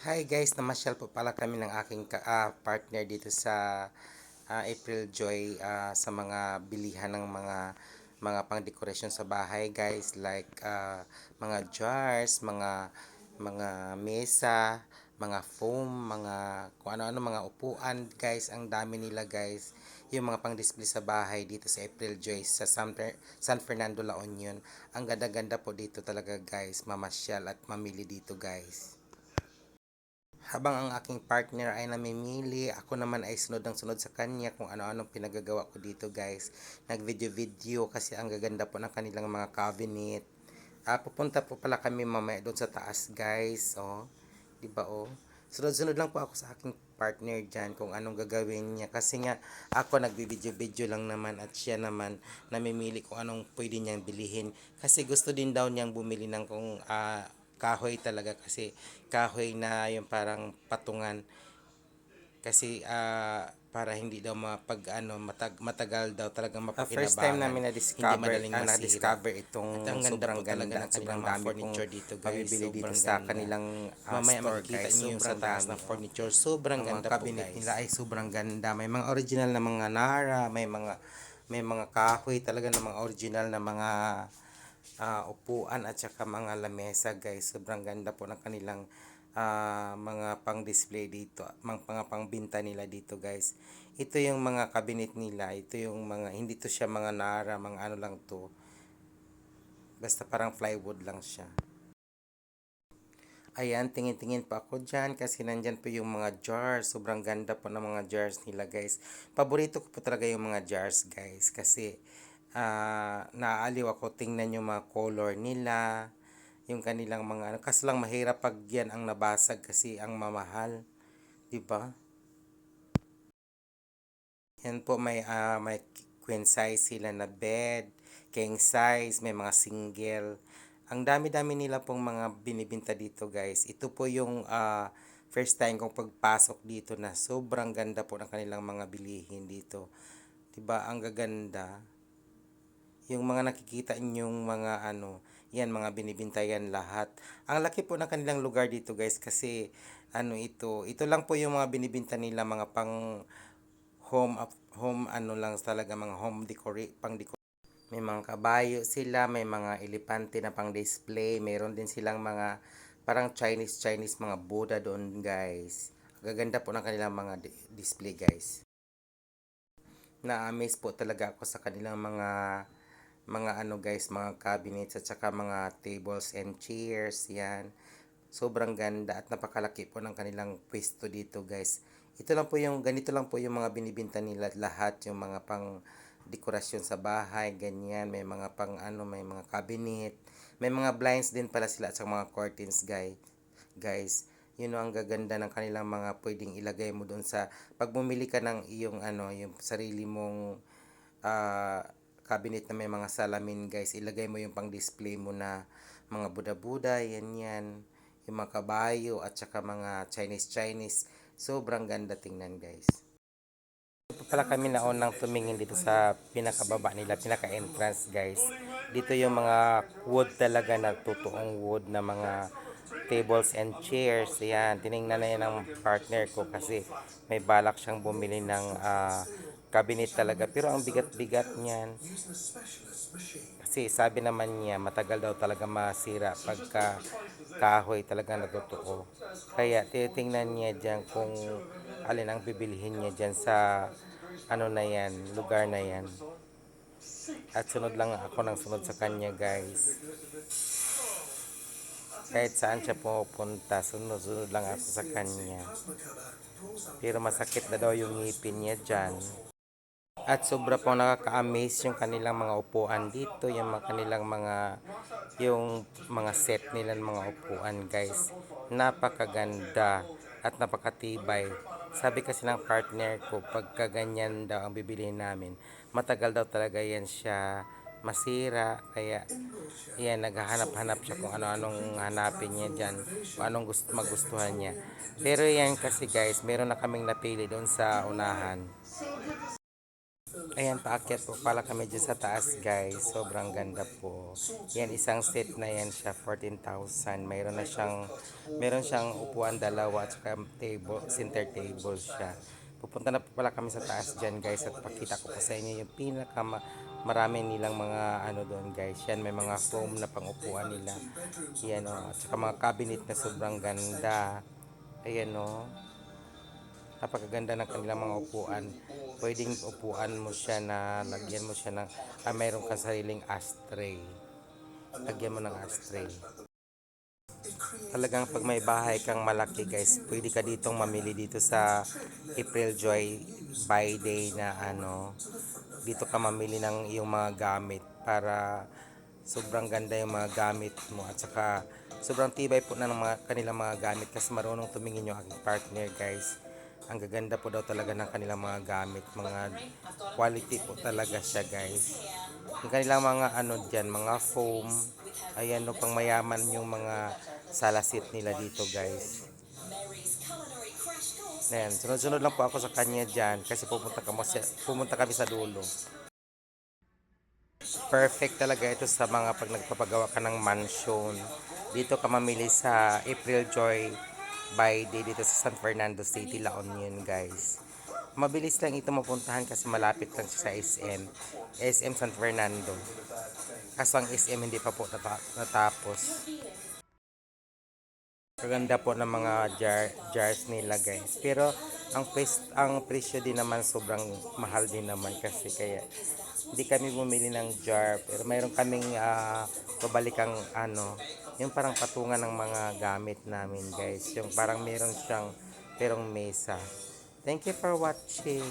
Hi guys, namasyal po pala kami ng aking partner dito sa April Joy sa mga bilihan ng mga pangdekorasyon sa bahay guys, like mga jars, mga mesa, mga foam, mga kung ano-ano, mga upuan guys. Ang dami nila guys, yung mga pang-display sa bahay dito sa April Joy sa San Fernando, La Union. Ang ganda-ganda po dito talaga guys, mamasyal at mamili dito guys. Habang ang aking partner ay namimili, ako naman ay sunod ng sunod sa kanya kung ano-anong pinagagawa ko dito guys. Nag-video-video kasi ang gaganda po ng kanilang mga cabinet. Pupunta po pala kami mamaya doon sa taas guys. Oh, di ba oh? Sunod-sunod lang po ako sa aking partner dyan kung anong gagawin niya. Kasi nga ako nag-video-video lang naman at siya naman namimili kung anong pwede niyang bilihin. Kasi gusto din daw niyang bumili ng kung kahoy talaga kasi kahoy na yung parang patungan kasi para hindi daw mapag matagal daw talagang mapakinabangan. First time namin na-discover, hindi madaling masira. Na-discover itong at ang ganda sobrang ganda at sobrang dami furniture dito guys. Mabibili dito sa kanilang mamaya store guys. Niyo yung sa taas na furniture. Sobrang ganda po guys. Cabinet nila ay sobrang ganda. May mga original na mga Nara, may mga kahoy talaga na mga original na mga upuan at saka mga lamesa guys. Sobrang ganda po ng kanilang mga pang-display dito, mga pangbinta nila dito guys. Ito yung mga cabinet nila, ito yung mga, hindi to siya mga Nara, mga ano lang to. Basta parang plywood lang siya. Ayan, tingin-tingin pa ako dyan kasi nandyan po yung mga jars. Sobrang ganda po ng mga jars nila guys. Paborito ko po talaga yung mga jars guys kasi naaaliw ako tingnan yung mga color nila, yung kanilang mga ano. Kaso lang mahirap pag yan ang nabasag kasi ang mamahal, 'di ba? Yan po may queen size sila na bed, king size, may mga single. Ang dami-dami nila pong mga binibinta dito guys. Ito po yung first time kong pagpasok dito na sobrang ganda po ng kanilang mga bilihin dito. 'Di ba? Ang gaganda. Yung mga nakikita ninyong mga ano, yan mga binibintayan lahat. Ang laki po ng kanilang lugar dito guys kasi ano ito lang po yung mga binibinta nila mga pang home ano lang talaga mga home pang decor. May mga kabayo sila, may mga elepante na pang display, mayroon din silang mga parang Chinese mga Buddha doon guys. Ang gaganda po ng kanilang mga display guys. Na-amaze po talaga ako sa kanilang mga ano guys, mga cabinets at saka mga tables and chairs, yan. Sobrang ganda at napakalaki po ng kanilang pwesto dito guys. Ganito lang po yung mga binibinta nila lahat, yung mga pang dekorasyon sa bahay, ganyan, may mga pang ano, may mga cabinet, may mga blinds din pala sila at saka mga curtains guys. Yun ang gaganda ng kanilang mga pwedeng ilagay mo doon sa pag bumili ka ng iyong ano, yung sarili mong ah, cabinet na may mga salamin guys, ilagay mo yung pang display mo na mga buda-buda, yan, yung mga kabayo at saka mga Chinese, sobrang ganda tingnan guys. Ito pala kami na unang tumingin dito sa pinakababa nila, pinaka-entrance guys. Dito yung mga wood talaga na totoong wood na mga tables and chairs. Yan, tiningnan na yan ng partner ko kasi may balak siyang bumili ng cabinet talaga. Pero ang bigat-bigat niyan. Kasi sabi naman niya, matagal daw talaga masira pagka kahoy talaga na totoo. Kaya titingnan niya dyan kung alin ang bibilihin niya dyan sa ano na yan, lugar na yan. At sunod lang ako ng sunod sa kanya guys. Kahit saan siya pupunta, sunod-sunod lang ako sa kanya. Pero masakit na daw yung ngipin niya dyan. At sobra pong nakaka-amaze yung kanilang mga upuan dito, yung mga set nila ng mga upuan guys. Napakaganda at napakatibay. Sabi kasi ng partner ko, pagka ganyan daw ang bibilihin namin, matagal daw talaga yan siya masira. Kaya yan, naghahanap-hanap siya kung ano-anong hanapin niya dyan, kung anong magustuhan niya. Pero yan kasi guys, meron na kaming napili doon sa unahan. Ayan, paakyat po pala kami dyan sa taas, guys. Sobrang ganda po. Yan, isang set na yan siya, 14,000. Meron siyang upuan dalawa at saka table, center table siya. Pupunta na po pala kami sa taas dyan, guys, at pakita ko po sa inyo yung marami nilang mga ano doon, guys. Yan, may mga foam na pangupuan nila. Yan, at saka mga cabinet na sobrang ganda. Ayan, napakaganda ng kanilang mga upuan. Pwedeng upuan mo siya na lagyan mo siya ng mayroon kang sariling ashtray. Lagyan mo ng ashtray. Talagang pag may bahay kang malaki, guys, pwede ka ditong mamili dito sa April Joy by Day na dito ka mamili ng iyong mga gamit para sobrang ganda yung mga gamit mo at saka sobrang tibay po ng mga kanilang mga gamit kasi marunong tumingin yung aking partner, guys. Ang gaganda po daw talaga ng kanilang mga gamit, mga quality po talaga siya, guys. Yung kanilang mga dyan, mga foam, ayan no, pang mayaman yung mga salasit nila dito, guys. Ayan, sunod-sunod lang po ako sa kanya dyan kasi pumunta kami sa dulo. Perfect talaga ito sa mga pag nagpapagawa ka ng mansion. Dito ka mamili sa April Joy by Day dito sa San Fernando City, La Union, guys. Mabilis lang ito mapuntahan kasi malapit lang siya sa SM. SM San Fernando. Kaso ang SM hindi pa po natapos. Kaganda po ng mga jars nila, guys. Pero ang presyo din naman sobrang mahal din naman kasi kaya hindi kami bumili ng jar pero mayroon kaming pabalikang yung parang patungan ng mga gamit namin, guys. Yung parang meron siyang perong mesa. Thank you for watching.